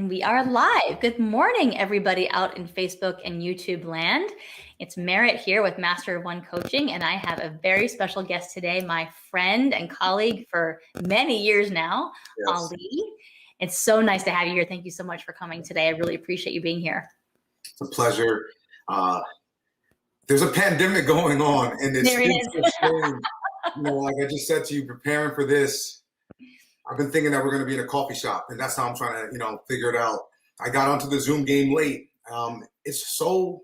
And we are live. Good morning, everybody out in Facebook and YouTube land. It's Merritt here with Master of One Coaching, and I have a very special guest today, my friend and colleague for many years now, Yes. Ali. It's so nice to have you here. Thank you so much for coming today. I really appreciate you being here. It's a pleasure. There's a pandemic going on, and it's There it is. so strange. Like I just said to you, preparing for this, I've been thinking that we're going to be in a coffee shop, and that's how I'm trying to, figure it out. I got onto the Zoom game late. If you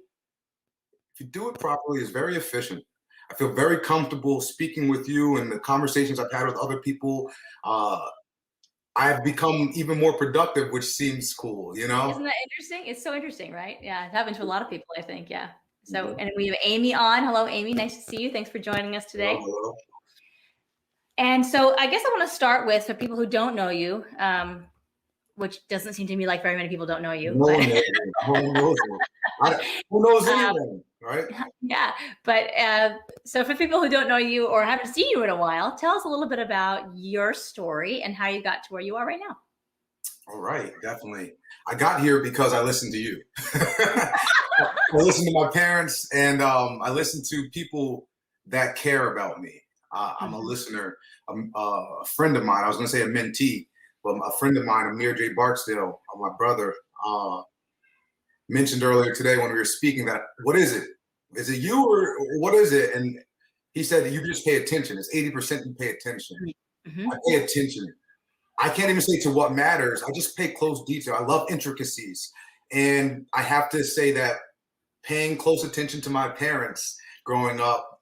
do it properly, it's very efficient. I feel very comfortable speaking with you, and the conversations I've had with other people. I've become even more productive, which seems cool, Isn't that interesting? It's so interesting, right? Yeah, it happens to a lot of people, I think. Yeah. So, and we have Amy on. Hello, Amy. Nice to see you. Thanks for joining us today. Hello. And so I guess I want to start with, for people who don't know you, which doesn't seem to me like very many people don't know you. No one knows me. No one knows me. Who knows anyone, right? Yeah. But so for people who don't know you or haven't seen you in a while, tell us a little bit about your story and how you got to where you are right now. All right, definitely. I got here because I listened to you. I listened to my parents, and I listened to people that care about me. I'm a listener. A friend of mine, I was going to say a mentee, but a friend of mine, Amir J. Barksdale, my brother, mentioned earlier today when we were speaking that, what is it? Is it you or what is it? And he said, you just pay attention. It's 80% you pay attention. Mm-hmm. I pay attention. I can't even say to what matters. I just pay close detail. I love intricacies. And I have to say that paying close attention to my parents growing up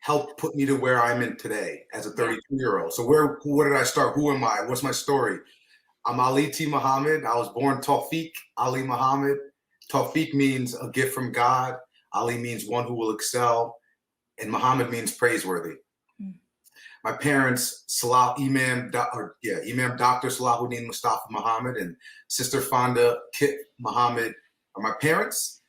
helped put me to where I'm in today as a 32-year-old. So where did I start? Who am I? What's my story? I'm Ali T. Muhammad. I was born Tawfiq Ali Muhammad. Tawfiq means a gift from God. Ali means one who will excel. And Muhammad means praiseworthy. My parents, Imam Dr. Salahuddin Mustafa Muhammad and Sister Fonda Kit Muhammad are my parents.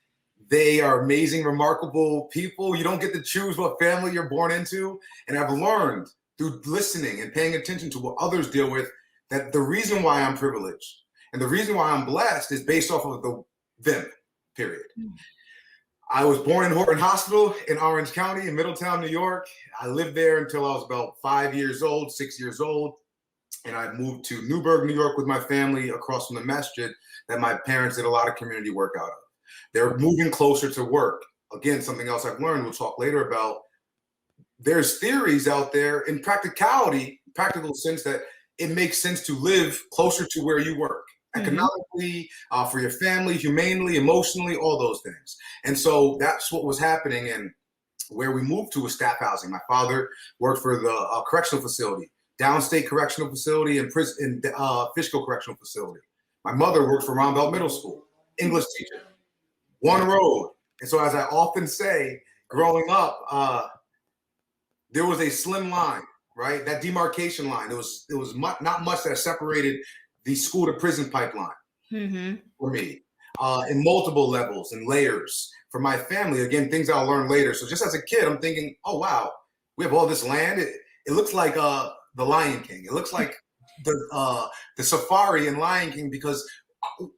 They are amazing, remarkable people. You don't get to choose what family you're born into. And I've learned through listening and paying attention to what others deal with that the reason why I'm privileged and the reason why I'm blessed is based off of them, period. I was born in Horton Hospital in Orange County in Middletown, New York. I lived there until I was about 6 years old. And I moved to Newburgh, New York with my family across from the masjid that my parents did a lot of community work out of. They're moving closer to work. Again, something else I've learned, we'll talk later about. There's theories out there in practical sense that it makes sense to live closer to where you work. Economically, for your family, humanely, emotionally, all those things. And so that's what was happening. And where we moved to was staff housing. My father worked for the correctional facility, downstate correctional facility, and Fishkill correctional facility. My mother worked for Round Belt Middle School, English teacher, one road. And so as I often say, growing up, there was a slim line, right? That demarcation line. It was not much that separated the school to prison pipeline for me in multiple levels and layers. For my family, again, things I'll learn later. So just as a kid, I'm thinking, oh, wow, we have all this land. It looks like the Lion King. It looks like the safari in Lion King because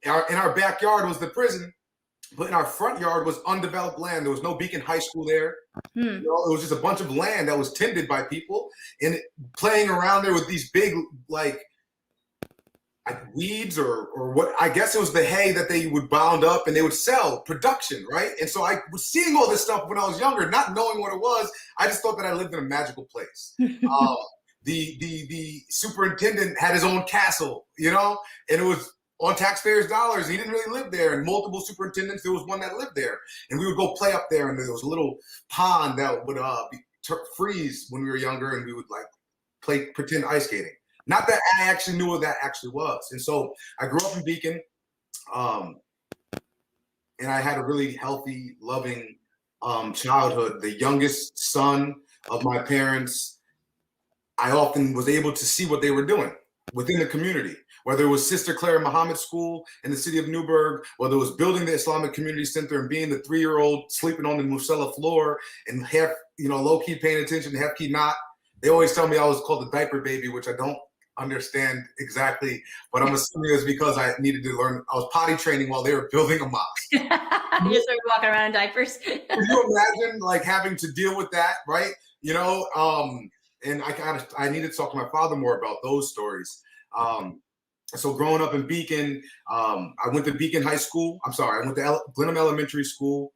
in our backyard was the prison, but in our front yard was undeveloped land. There was no Beacon High School there. It was just a bunch of land that was tended by people and playing around there with these big, like weeds or what, I guess it was the hay that they would bound up and they would sell production, right? And so I was seeing all this stuff when I was younger, not knowing what it was. I just thought that I lived in a magical place. The superintendent had his own castle, and it was on taxpayers' dollars. He didn't really live there. And multiple superintendents, there was one that lived there. And we would go play up there, and there was a little pond that would freeze when we were younger, and we would play pretend ice skating. Not that I actually knew what that actually was. And so I grew up in Beacon, and I had a really healthy, loving childhood. The youngest son of my parents, I often was able to see what they were doing within the community, whether it was Sister Clara Muhammad School in the city of Newburgh, whether it was building the Islamic Community Center and being the 3-year-old sleeping on the musalla floor and half, low-key paying attention, half-key not. They always tell me I was called the diaper baby, which I don't understand exactly, but I'm assuming it's because I needed to learn. I was potty training while they were building a mosque. You just started walking around in diapers. Can you imagine like having to deal with that, right? You know, and I needed to talk to my father more about those stories. So growing up in Beacon, I went to Beacon High School. I'm sorry, I went to Glenham Elementary School.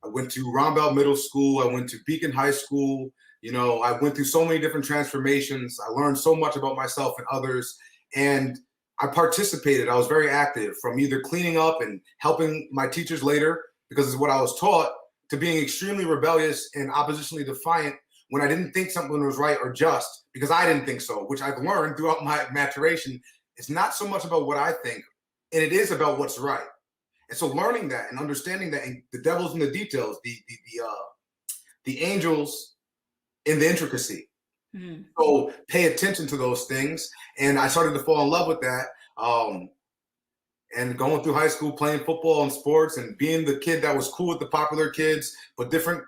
I went to Rombell Middle School. I went to Beacon High School. You know, I went through so many different transformations. I learned so much about myself and others. And I participated. I was very active, from either cleaning up and helping my teachers later, because it's what I was taught, to being extremely rebellious and oppositionally defiant when I didn't think something was right or just, because I didn't think so, which I've learned throughout my maturation. It's not so much about what I think, and it is about what's right. And so learning that and understanding that, and the devil's in the details, the angels in the intricacy. Mm-hmm. So pay attention to those things. And I started to fall in love with that. And going through high school, playing football and sports, and being the kid that was cool with the popular kids, but different,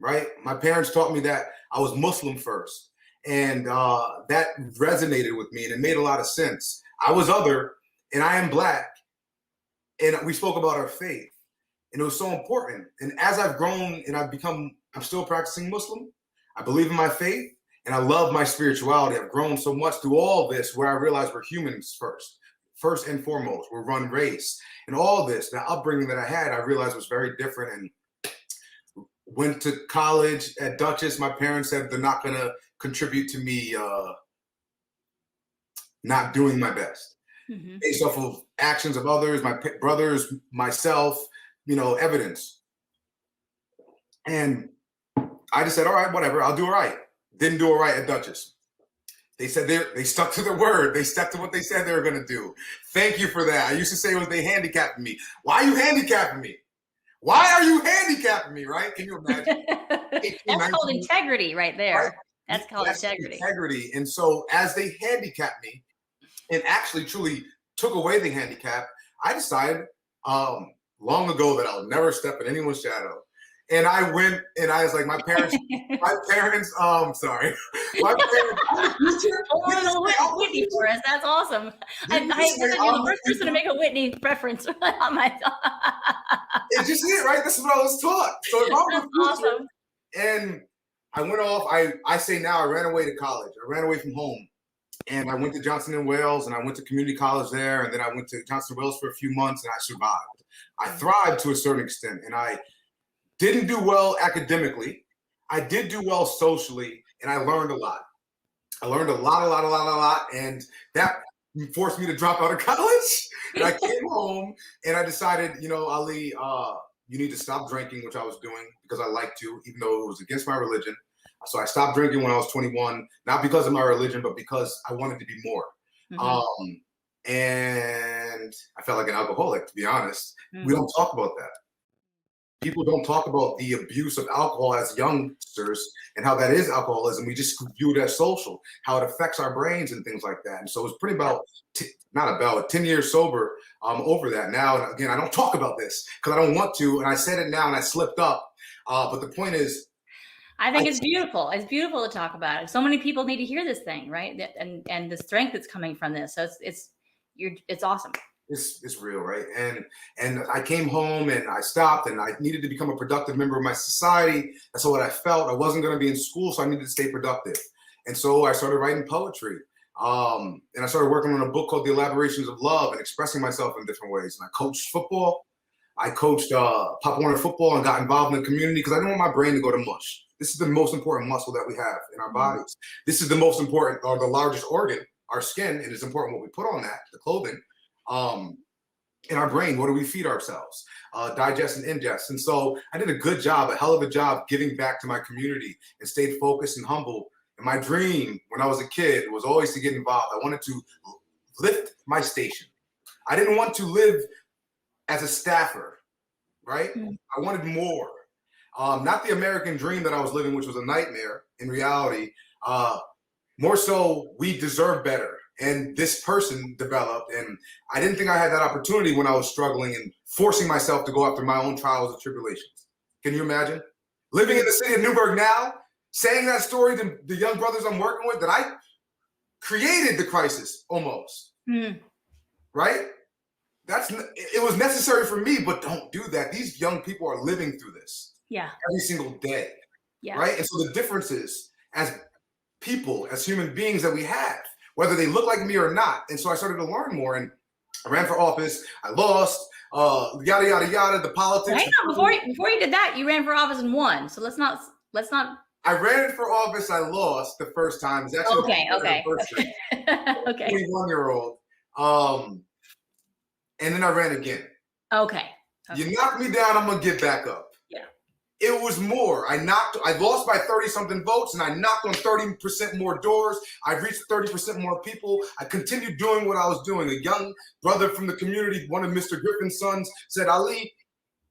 right? My parents taught me that I was Muslim first. And that resonated with me, and it made a lot of sense. I was other, and I am Black. And we spoke about our faith, and it was so important. And as I've grown and I'm still practicing Muslim. I believe in my faith, and I love my spirituality. I've grown so much through all this, where I realized we're humans first and foremost. We're run race, and all this, the upbringing that I had, I realized was very different. And went to college at Dutchess. My parents said they're not going to contribute to me not doing my best. Mm-hmm. Based off of actions of others, my brothers, myself, you know, evidence. And I just said, all right, whatever, I'll do all right. Didn't do all right at Dutchess. They said they stuck to their word. They stuck to what they said they were going to do. Thank you for that. I used to say they handicapped me. Why are you handicapping me? Why are you handicapping me, right? Can you imagine? That's called integrity right there. Right? That's called integrity. Integrity. And so as they handicapped me, and actually truly took away the handicap, I decided long ago that I'll never step in anyone's shadow. And I went and I was like, my parents, sorry. My parents. Whitney for us. That's awesome. You're the first person to make a Whitney reference on my It's just it, right? This is what I was taught. So if I'm awesome. And I went off, I say now I ran away to college. I ran away from home. And I went to Johnson & Wales, and I went to community college there. And then I went to Johnson & Wales for a few months, and I survived. I thrived to a certain extent, and I didn't do well academically. I did do well socially, and I learned a lot. I learned a lot, and that forced me to drop out of college. And I came home, and I decided, you know, Ali, you need to stop drinking, which I was doing because I like to, even though it was against my religion. So I stopped drinking when I was 21, not because of my religion, but because I wanted to be more. Mm-hmm. And I felt like an alcoholic, to be honest. Mm-hmm. We don't talk about that. People don't talk about the abuse of alcohol as youngsters and how that is alcoholism. We just view it as social, how it affects our brains and things like that. And so it's pretty about, 10 years sober over that now. And again, I don't talk about this because I don't want to. And I said it now and I slipped up. But the point is, I think it's beautiful. It's beautiful to talk about it. So many people need to hear this thing, right? And the strength that's coming from this. So it's awesome. It's real, right? And I came home and I stopped, and I needed to become a productive member of my society. That's what I felt. I wasn't going to be in school, so I needed to stay productive. And so I started writing poetry. And I started working on a book called The Elaborations of Love and expressing myself in different ways. And I coached football. I coached Pop Warner football and got involved in the community because I didn't want my brain to go to mush. This is the most important muscle that we have in our bodies. This is the most important, or the largest organ, our skin, and it's important what we put on that, the clothing. In our brain, what do we feed ourselves? Digest and ingest. And so I did a good job, a hell of a job giving back to my community and stayed focused and humble. And my dream when I was a kid was always to get involved. I wanted to lift my station. I didn't want to live as a staffer, right? I wanted more. Not the American dream that I was living, which was a nightmare in reality. More so, we deserve better. And this person developed, and I didn't think I had that opportunity when I was struggling and forcing myself to go after my own trials and tribulations. Can you imagine? Living in the city of Newburgh now, saying that story to the young brothers I'm working with, that I created the crisis almost, Mm. right? It was necessary for me, but don't do that. These young people are living through this Yeah. every single day, Yeah. right? And so the difference is, as people, as human beings that we have, whether they look like me or not. And so I started to learn more, and I ran for office. I lost, yada yada yada. The politics. Hang on, before you did that, you ran for office and won. So let's not. I ran for office. I lost the first time. It's actually Okay. 21-year-old. And then I ran again. Okay. You knock me down, I'm gonna get back up. Yeah. It was more. I lost by 30-something votes, and I knocked on 30% more doors. I reached 30% more people. I continued doing what I was doing. A young brother from the community, one of Mr. Griffin's sons, said, Ali,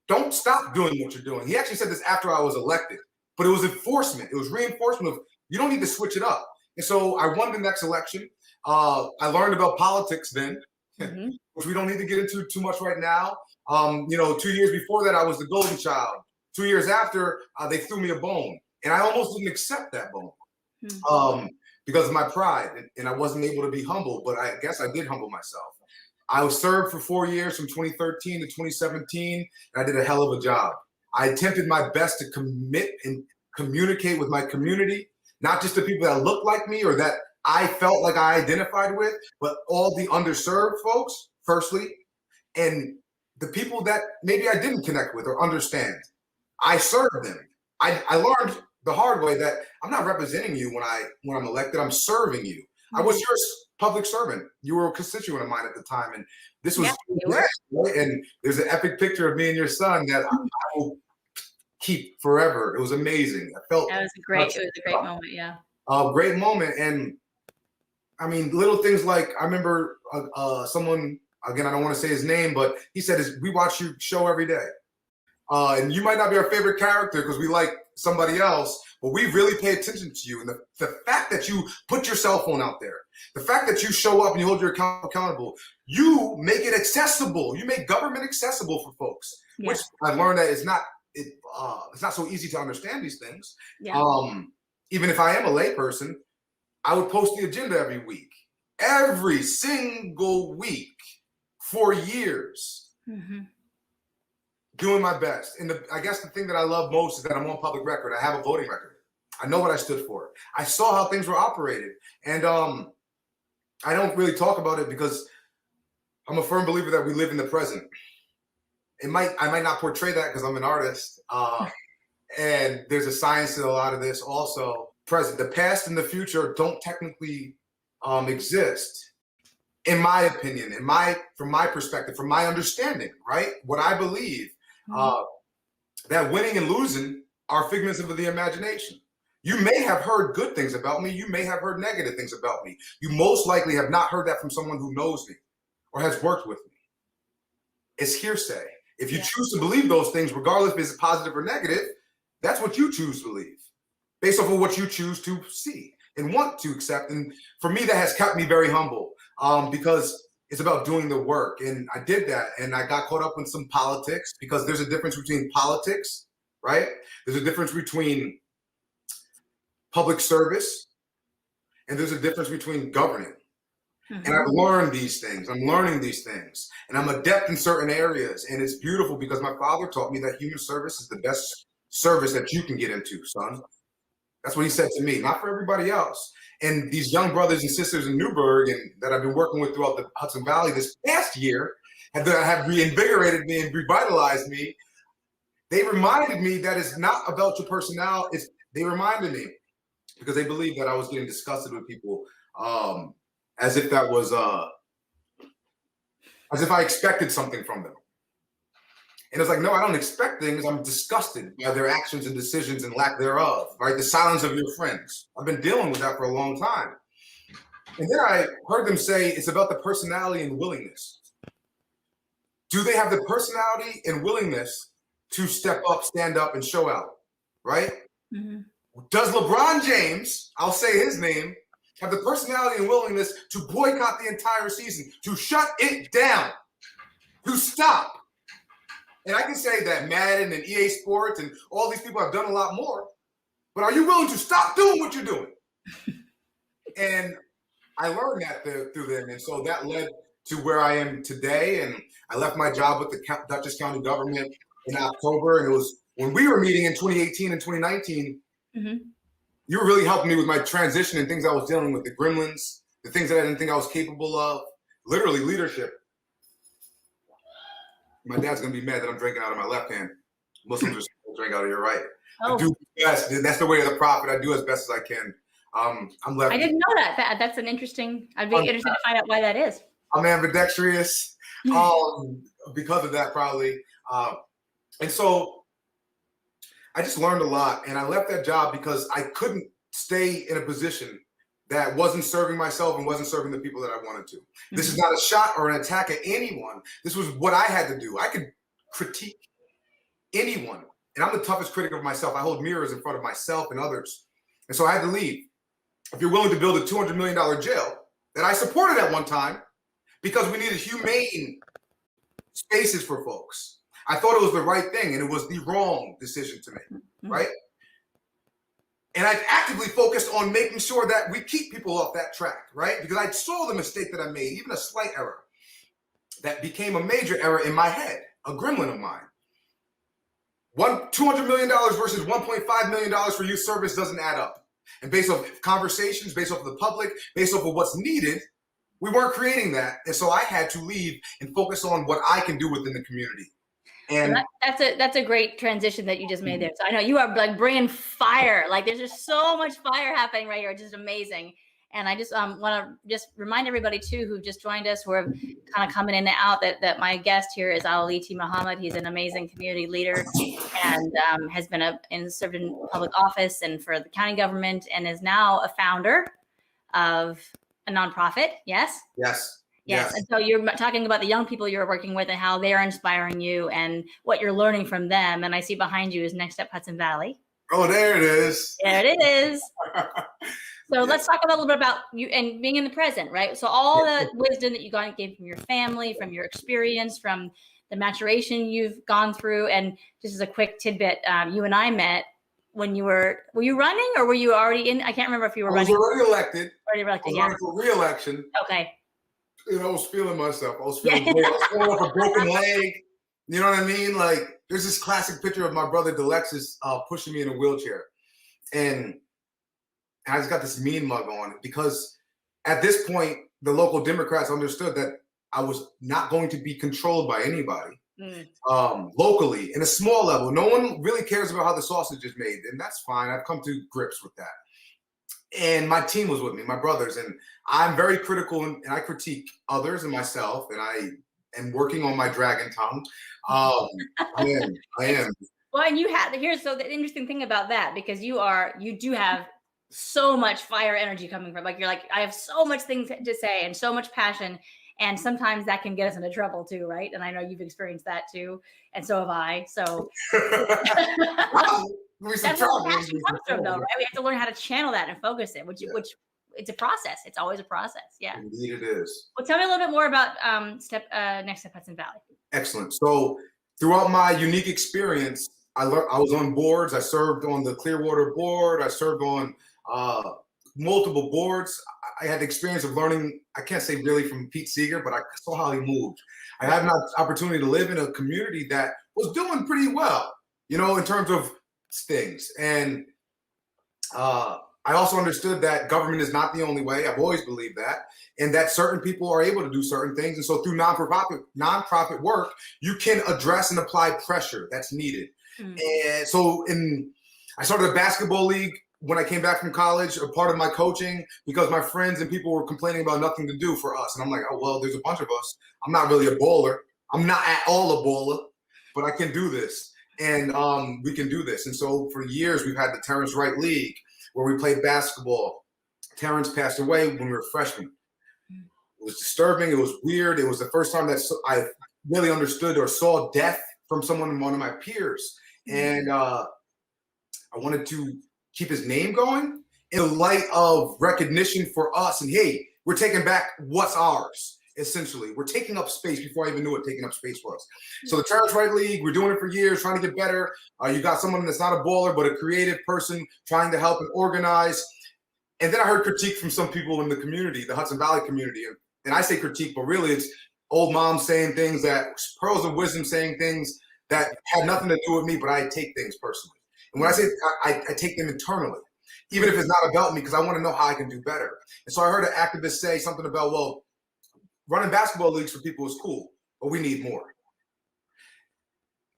don't stop doing what you're doing. He actually said this after I was elected, but it was enforcement. It was reinforcement of, you don't need to switch it up. And so I won the next election. I learned about politics then, which we don't need to get into too much right now. 2 years before that, I was the golden child. 2 years after, they threw me a bone, and I almost didn't accept that bone because of my pride, and I wasn't able to be humble, but I guess I did humble myself. I was served for 4 years from 2013 to 2017, and I did a hell of a job. I attempted my best to commit and communicate with my community, not just the people that look like me or that I felt like I identified with, but all the underserved folks, firstly, and the people that maybe I didn't connect with or understand. I served them. I learned the hard way that I'm not representing you when I'm elected. I'm serving you. I was your public servant. You were a constituent of mine at the time, and this was right? And there's an epic picture of me and your son that I will keep forever. It was amazing. I felt it was a great moment. Yeah, a great moment. And I mean, little things like I remember someone, again, I don't want to say his name, but he said, we watch your show every day. And you might not be our favorite character because we like somebody else, but we really pay attention to you. And the fact that you put your cell phone out there, the fact that you show up and you hold your account accountable, you make it accessible. You make government accessible for folks, which I learned that it's not so easy to understand these things. Yeah. Even if I am a layperson, I would post the agenda every single week for years. Doing my best. And I guess the thing that I love most is that I'm on public record. I have a voting record. I know what I stood for. I saw how things were operated. And I don't really talk about it because I'm a firm believer that we live in the present. I might not portray that because I'm an artist. And there's a science to a lot of this also. Present. The past and the future don't technically exist. In my opinion, from my perspective, from my understanding, right? What I believe, that winning and losing are figments of the imagination. You may have heard good things about me. You may have heard negative things about me. You most likely have not heard that from someone who knows me or has worked with me. It's hearsay. If you choose to believe those things, regardless if it's positive or negative, that's what you choose to believe based off of what you choose to see and want to accept. And for me, that has kept me very humble. Because it's about doing the work. And I did that, and I got caught up in some politics because there's a difference between politics, right? There's a difference between public service, and there's a difference between governing. And I've learned these things. I'm learning these things. And I'm adept in certain areas. And it's beautiful because my father taught me that human service is the best service that you can get into, son. That's what he said to me, not for everybody else. And these young brothers and sisters in Newburgh and that I've been working with throughout the Hudson Valley this past year have reinvigorated me and revitalized me. They reminded me that it's not about your personality. They reminded me because they believed that I was getting disgusted with people as if that was, as if I expected something from them. And it's like, no, I don't expect things. I'm disgusted by their actions and decisions and lack thereof, right? The silence of your friends. I've been dealing with that for a long time. And then I heard them say it's about the personality and willingness. Do they have the personality and willingness to step up, stand up, and show out, right? Does LeBron James, I'll say his name, have the personality and willingness to boycott the entire season, to shut it down, to stop? And I can say that Madden and EA Sports and all these people have done a lot more, but are you willing to stop doing what you're doing? And I learned that through them, and so that led to where I am today. And I left my job with the Dutchess County government in October, and it was when we were meeting in 2018 and 2019. Mm-hmm. You were really helping me with my transition and things I was dealing with, the gremlins, the things that I didn't think I was capable of, literally leadership. My dad's gonna be mad that I'm drinking out of my left hand. Muslims are supposed to drink out of your right. Oh. I do best. That's the way of the prophet. I do as best as I can. I'm left. I didn't know that. That's an interesting. I'd be interested to find out why that is. I'm ambidextrous because of that, probably. And so I just learned a lot, and I left that job because I couldn't stay in a position that wasn't serving myself and wasn't serving the people that I wanted to. Mm-hmm. This is not a shot or an attack at anyone. This was what I had to do. I could critique anyone, and I'm the toughest critic of myself. I hold mirrors in front of myself and others, and so I had to leave. If you're willing to build a $200 million jail that I supported at one time because we needed humane spaces for folks, I thought it was the right thing, and it was the wrong decision to make, right? And I've actively focused on making sure that we keep people off that track, right? Because I saw the mistake that I made, even a slight error, that became a major error in my head, a gremlin of mine. $200 million versus $1.5 million for youth service doesn't add up. And based off conversations, based off the public, based off of what's needed, we weren't creating that. And so I had to leave and focus on what I can do within the community. And that's a great transition that you just made there. So I know you are like bringing fire. Like there's just so much fire happening right here. It's just amazing. And I just want to just remind everybody too who just joined us, who are kind of coming in and out, that my guest here is Ali T. Muhammad. He's an amazing community leader and has been served in public office and for the county government, and is now a founder of a nonprofit. Yes. Yes. And so you're talking about the young people you're working with and how they're inspiring you and what you're learning from them. And I see behind you is Next Step Hudson Valley. Oh, there it is. There it is. So let's talk a little bit about you and being in the present, right? So all the wisdom that you gained from your family, from your experience, from the maturation you've gone through. And just as a quick tidbit, you and I met when were you running or were you already in? I can't remember if you were running. I was already elected. I was running for re-election. Okay. And I was feeling myself. I was feeling great. I was falling off a broken leg. You know what I mean? Like there's this classic picture of my brother Delexis pushing me in a wheelchair. And I just got this mean mug on because at this point, the local Democrats understood that I was not going to be controlled by anybody locally in a small level. No one really cares about how the sausage is made, and that's fine. I've come to grips with that. And my team was with me, my brothers, and I'm very critical and I critique others and myself, and I am working on my dragon tongue. I am. Well, and so the interesting thing about that, because you do have so much fire energy coming from, you're like, I have so much things to say and so much passion. And sometimes that can get us into trouble too, right? And I know you've experienced that too. And so have I. So that's where the passion comes from though, right? We have to learn how to channel that and focus it, which it's a process. It's always a process. Yeah. Indeed it is. Well, tell me a little bit more about Next Step Hudson Valley. Excellent. So throughout my unique experience, I was on boards. I served on the Clearwater board. I served on multiple boards. I had the experience of learning, I can't say really from Pete Seeger, but I saw how he moved. I had an opportunity to live in a community that was doing pretty well, in terms of things. And I also understood that government is not the only way. I've always believed that. And that certain people are able to do certain things. And so through nonprofit work, you can address and apply pressure that's needed. And so I started a basketball league when I came back from college, a part of my coaching, because my friends and people were complaining about nothing to do for us. And I'm like, oh, well, there's a bunch of us. I'm not really a baller. I'm not at all a baller, but I can do this. And we can do this. And so for years, we've had the Terrence Wright League where we played basketball. Terrence passed away when we were freshmen. It was disturbing. It was weird. It was the first time that I really understood or saw death from one of my peers. And I wanted to keep his name going in the light of recognition for us. And hey, we're taking back what's ours, essentially. We're taking up space before I even knew what taking up space was. So the Terrence Wright League, we're doing it for years, trying to get better. You got someone that's not a baller, but a creative person trying to help and organize. And then I heard critique from some people in the community, the Hudson Valley community. And I say critique, but really it's old moms saying things that, pearls of wisdom saying things that had nothing to do with me, but I take things personally. And when I say I take them internally, even if it's not about me, because I want to know how I can do better. And so I heard an activist say something about, well, running basketball leagues for people is cool, but we need more.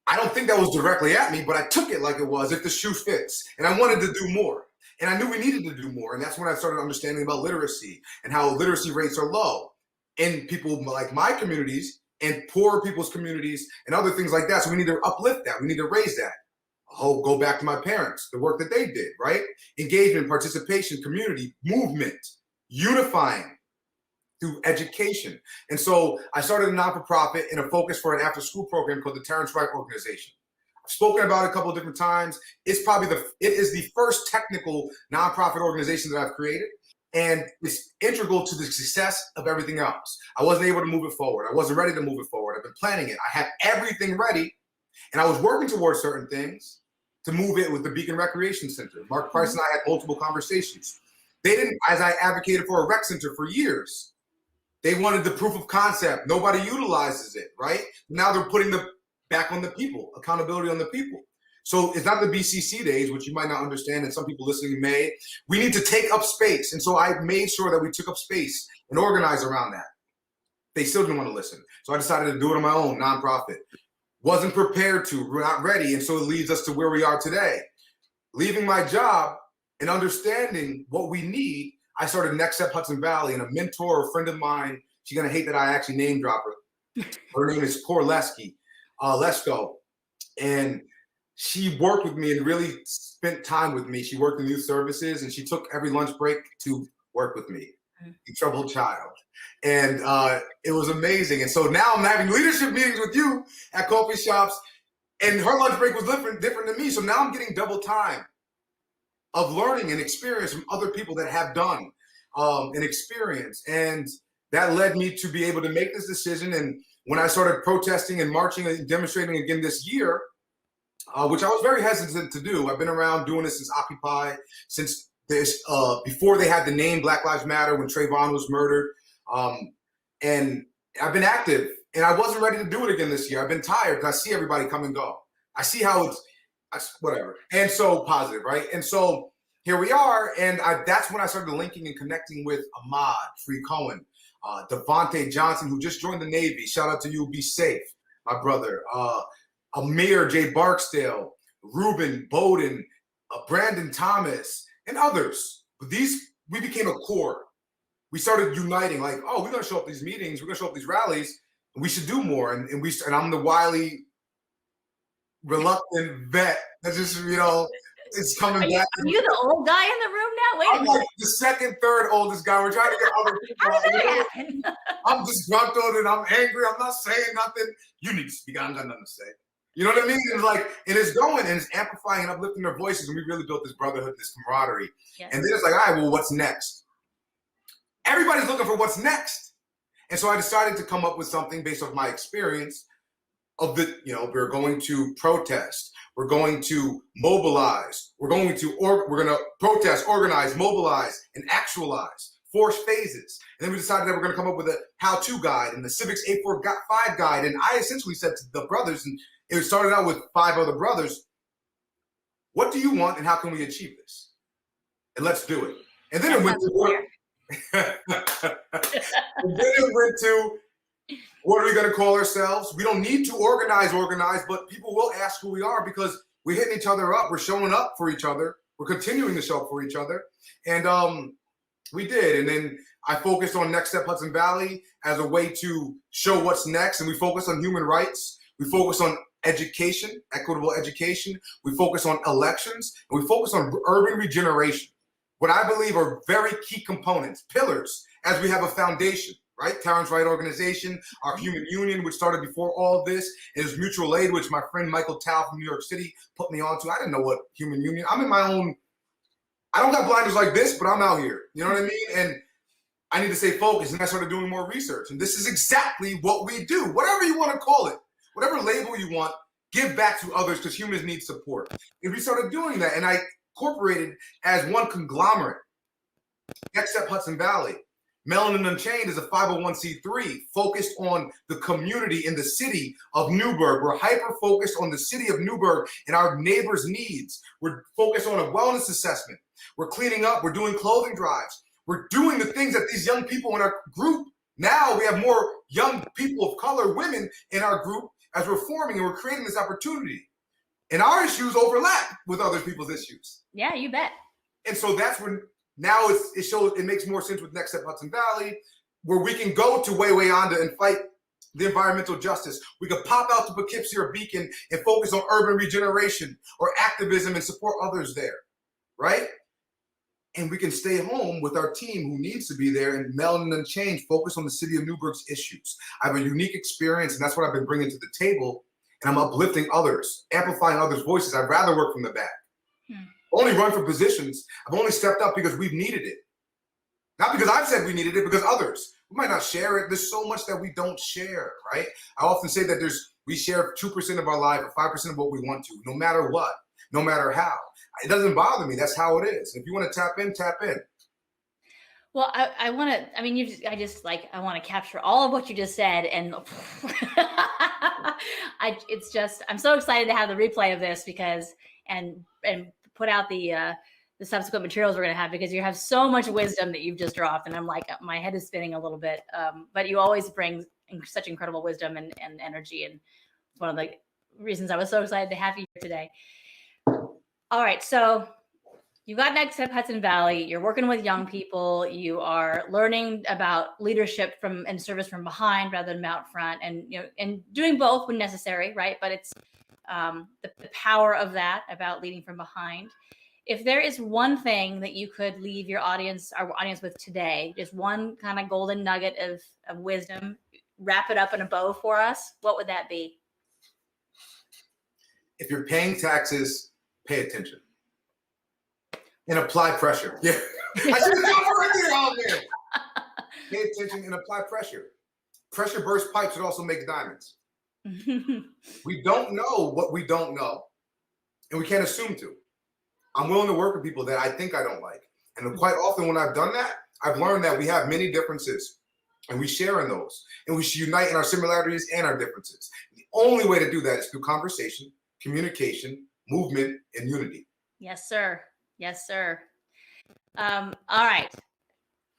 I don't think that was directly at me, but I took it like it was, if the shoe fits. And I wanted to do more. And I knew we needed to do more. And that's when I started understanding about literacy and how literacy rates are low in people like my communities and poor people's communities and other things like that. So we need to uplift that. We need to raise that. I'll go back to my parents, the work that they did, right? Engagement, participation, community, movement, unifying through education. And so I started a non-for-profit and a focus for an after-school program called the Terrence Wright Organization. I've spoken about it a couple of different times. It is the first technical nonprofit organization that I've created, and it's integral to the success of everything else. I wasn't able to move it forward. I wasn't ready to move it forward. I've been planning it. I had everything ready, and I was working towards certain things to move it with the Beacon Recreation Center. Mark Price and I had multiple conversations. They didn't, as I advocated for a rec center for years, they wanted the proof of concept. Nobody utilizes it, right? Now they're putting the back on the people, accountability on the people. So it's not the BCC days, which you might not understand, and some people listening may. We need to take up space. And so I made sure that we took up space and organized around that. They still didn't want to listen. So I decided to do it on my own, nonprofit. Wasn't prepared to, we're not ready. And so it leads us to where we are today. Leaving my job and understanding what we need, I started Next Step Hudson Valley, and a mentor, a friend of mine, she's going to hate that I actually name drop her. Her name is Cor Lesko. And she worked with me and really spent time with me. She worked in youth services, and she took every lunch break to work with me, a troubled child. And it was amazing. And so now I'm having leadership meetings with you at coffee shops, and her lunch break was different than me. So now I'm getting double time of learning and experience from other people that have done and experience. And that led me to be able to make this decision. And when I started protesting and marching and demonstrating again this year, which I was very hesitant to do. I've been around doing this since Occupy, since this, before they had the name Black Lives Matter, when Trayvon was murdered. And I've been active, and I wasn't ready to do it again this year. I've been tired because I see everybody come and go. I see how it's whatever. And so positive, right? And so here we are. And that's when I started linking and connecting with Ahmad, Free Cohen, Devontae Johnson, who just joined the Navy. Shout out to you. Be safe, my brother. Amir J. Barksdale, Ruben Bowden, Brandon Thomas, and others. We became a core. We started uniting, like, oh, we're going to show up at these meetings, we're going to show up at these rallies, and we should do more. And I'm the wily, reluctant vet that just, it's coming back. Are you the old guy in the room now? Wait a minute. I'm like the second, third oldest guy. We're trying to get other people. How did that happen? I'm disgruntled and I'm angry. I'm not saying nothing. You need to speak. I don't got nothing to say. You know what I mean? It's like, and it's going and it's amplifying and uplifting their voices. And we really built this brotherhood, this camaraderie. Yes. And then it's like, all right, well, what's next? Everybody's looking for what's next. And so I decided to come up with something based off my experience of we're going to protest. We're going to mobilize. We're going to protest, organize, mobilize, and actualize. 4 phases. And then we decided that we're going to come up with a how-to guide and the Civics 845 guide. And I essentially said to the brothers, and it started out with 5 other brothers, what do you want and how can we achieve this? And let's do it. And then it went to what are we going to call ourselves? We don't need to organize, but people will ask who we are because we're hitting each other up. We're showing up for each other. We're continuing to show up for each other. And we did. And then I focused on Next Step Hudson Valley as a way to show what's next. And we focus on human rights. We focus on education, equitable education. We focus on elections. And we focus on urban regeneration. What I believe are very key components, pillars, as we have a foundation, right? Terrence Wright Organization, our Human Union, which started before all this, is Mutual Aid, which my friend Michael Tao from New York City put me onto. I didn't know what Human Union, I'm in my own, I don't got blinders like this, but I'm out here. You know what I mean? And I need to stay focused. And I started doing more research. And this is exactly what we do. Whatever you want to call it, whatever label you want, give back to others because humans need support. And we started doing that. And I incorporated as one conglomerate. Next Step Hudson Valley. Melanin Unchained is a 501c3 focused on the community in the city of Newburgh. We're hyper-focused on the city of Newburgh and our neighbors' needs. We're focused on a wellness assessment. We're cleaning up. We're doing clothing drives. We're doing the things that these young people in our group, now we have more young people of color, women in our group as we're forming, and we're creating this opportunity. And our issues overlap with other people's issues. Yeah, you bet. And so that's when now it makes more sense with Next Step Hudson Valley, where we can go to Wayanda and fight the environmental justice. We can pop out to Poughkeepsie or Beacon and focus on urban regeneration or activism and support others there, right? And we can stay home with our team who needs to be there and Melanin Unchained, focus on the city of Newburgh's issues. I have a unique experience, and that's what I've been bringing to the table, and I'm uplifting others, amplifying others' voices. I'd rather work from the back. Only run for positions. I've only stepped up because we've needed it. Not because I've said we needed it, because others. We might not share it. There's so much that we don't share, right? I often say that we share 2% of our life or 5% of what we want to, no matter what, no matter how. It doesn't bother me. That's how it is. If you want to tap in, tap in. Well, I want to, I mean, I want to capture all of what you just said. And I'm so excited to have the replay of this and put out the subsequent materials we're going to have, because you have so much wisdom that you've just dropped. And I'm like, my head is spinning a little bit. But you always bring such incredible wisdom and energy. And it's one of the reasons I was so excited to have you here today. All right. So you got Next Step Hudson Valley. You're working with young people. You are learning about leadership and service from behind rather than out front, and doing both when necessary, right? But it's the power of that about leading from behind. If there is one thing that you could leave our audience with today, just one kind of golden nugget of wisdom, wrap it up in a bow for us, what would that be? If you're paying taxes, pay attention. And apply pressure. Yeah. I should have got right there on there. Pay attention and apply pressure. Pressure bursts pipes. It also makes diamonds. We don't know what we don't know, and we can't assume to. I'm willing to work with people that I think I don't like. And quite often when I've done that, I've learned that we have many differences, and we share in those. And we should unite in our similarities and our differences. The only way to do that is through conversation, communication, movement, and unity. Yes, sir. Yes, sir. All right.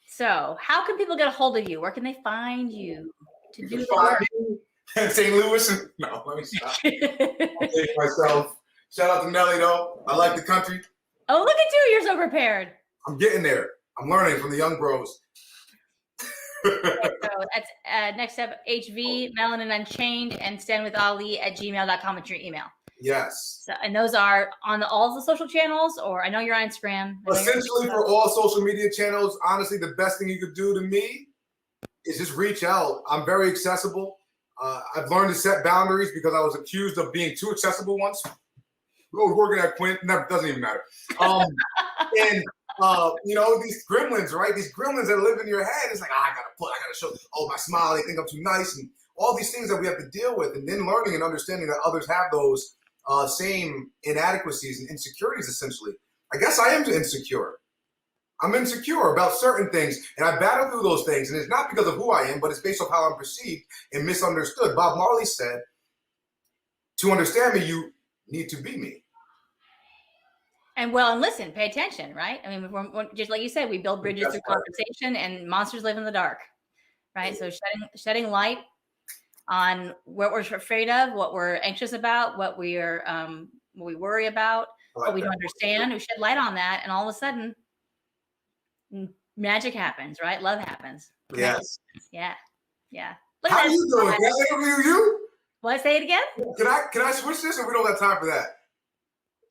So how can people get a hold of you? Where can they find you to do the work? In St. Louis? No, let me stop. I'll take myself. Shout out to Nelly, though. I like the country. Oh, look at you. You're so prepared. I'm getting there. I'm learning from the young bros. Okay, so that's Next Step HV, Melanin Unchained, and standwithali@gmail.com with your email. Yes. So, and those are on all the social channels, or I know you're on Instagram. Essentially, for all social media channels, honestly, the best thing you could do to me is just reach out. I'm very accessible. I've learned to set boundaries because I was accused of being too accessible once. I was working at Quint. Never, doesn't even matter. And these gremlins, right? These gremlins that live in your head. It's like, I gotta show. Oh, my smile. They think I'm too nice, and all these things that we have to deal with, and then learning and understanding that others have those same inadequacies and insecurities. Essentially, I guess I am insecure. I'm insecure about certain things, and I battle through those things. And it's not because of who I am, but it's based on how I'm perceived and misunderstood. Bob Marley said, "To understand me, you need to be me." And listen, pay attention, right? I mean, we're, just like you said, we build bridges through conversation, and monsters live in the dark, right? So shedding light on what we're afraid of, what we're anxious about, what we worry about, what we don't understand. We shed light on that, and all of a sudden, magic happens, right? Love happens. Yes. Yeah. How are you doing? Can I interview you? What? Say it again. Can I switch this, or we don't have time for that?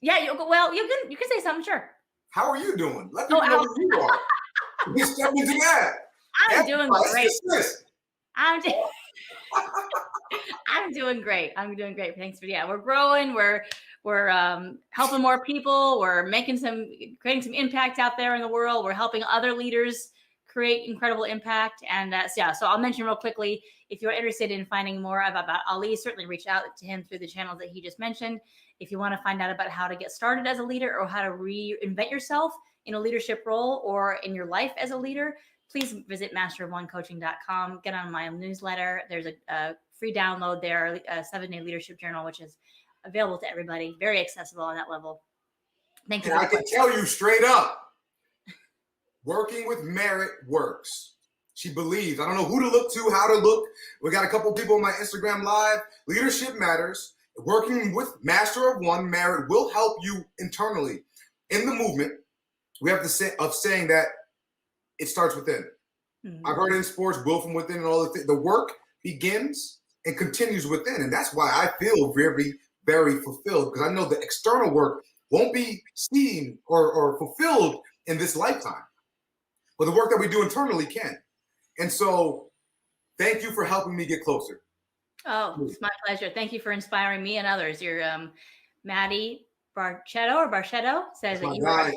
Yeah. You can say something. Sure. How are you doing? Let me know who you are. You step into that. I'm doing great. I'm doing great. I'm doing great. Thanks for we're growing. We're helping more people. We're creating some impact out there in the world. We're helping other leaders create incredible impact. And so I'll mention real quickly, if you're interested in finding more about Ali, certainly reach out to him through the channels that he just mentioned. If you want to find out about how to get started as a leader or how to reinvent yourself in a leadership role or in your life as a leader, please visit masterofonecoaching.com. Get on my newsletter. There's a free download there, a 7-day leadership journal, which is available to everybody. Very accessible on that level. Thank you. And I can tell you straight up, working with Merritt works. She believes. I don't know who to look to, how to look. We got a couple people on my Instagram Live. Leadership matters. Working with Master of One, Merritt will help you internally in the movement. We have to say of saying that it starts within. Mm-hmm. I've heard it in sports, will from within, and all the things. The work begins and continues within, and that's why I feel very, very fulfilled, because I know the external work won't be seen or fulfilled in this lifetime, but the work that we do internally can. And so thank you for helping me get closer. Oh, it's my pleasure. Thank you for inspiring me and others. You're Maddie Barchetto says that you are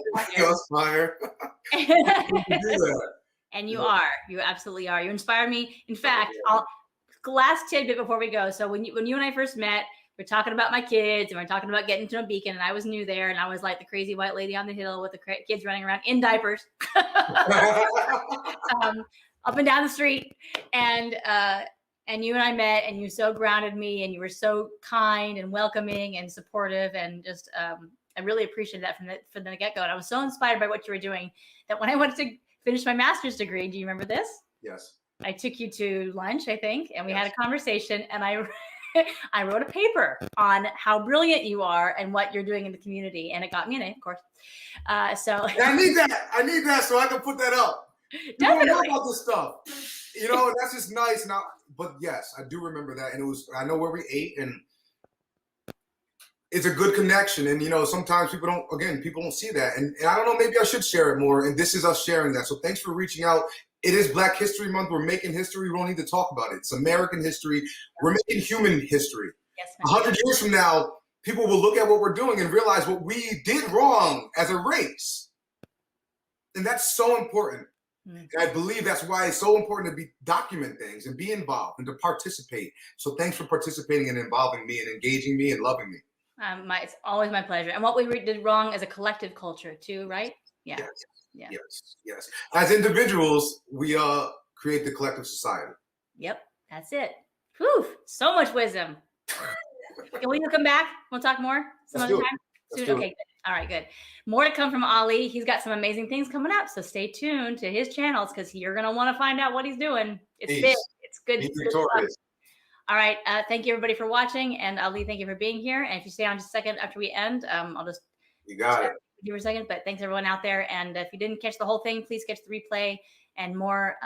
and you are. You absolutely are. You inspire me. In fact, last tidbit before we go. So when you and I first met, we're talking about my kids and we're talking about getting to a beacon, and I was new there, and I was like the crazy white lady on the hill with the kids running around in diapers. Up and down the street, and you and I met, and you so grounded me, and you were so kind and welcoming and supportive, and just I really appreciated that from the get-go. And I was so inspired by what you were doing that when I went to finish my master's degree, do you remember this? Yes. I took you to lunch, I think, and we had a conversation, and I wrote a paper on how brilliant you are and what you're doing in the community, and it got me an A, of course. So I need that so I can put that up. Definitely. You don't know about this stuff. You know, that's just nice. Now, but yes, I do remember that. And I know where we ate, and it's a good connection. And, you know, sometimes people don't see that. And I don't know, maybe I should share it more. And this is us sharing that. So thanks for reaching out. It is Black History Month. We're making history. We don't need to talk about it. It's American history. We're making human history. Yes, 100 years from now, people will look at what we're doing and realize what we did wrong as a race. And that's so important. And I believe that's why it's so important to document things and be involved and to participate. So thanks for participating and involving me and engaging me and loving me. It's always my pleasure. And what we did wrong as a collective culture too, right? Yeah. Yes. As individuals, we create the collective society. Yep, that's it. Whew, so much wisdom. Will you come back? We'll talk more some other time? Soon? Okay, good. All right, good. More to come from Ali. He's got some amazing things coming up, so stay tuned to his channels because you're going to want to find out what he's doing. It's big. It's good. He's victorious. All right. Thank you, everybody, for watching. And Ali, thank you for being here. And if you stay on just a second after we end, I'll just give you a second. But thanks, everyone out there. And if you didn't catch the whole thing, please catch the replay, and more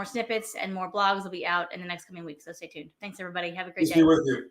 snippets and more blogs will be out in the next coming weeks. So stay tuned. Thanks, everybody. Have a great day. Peace be with you.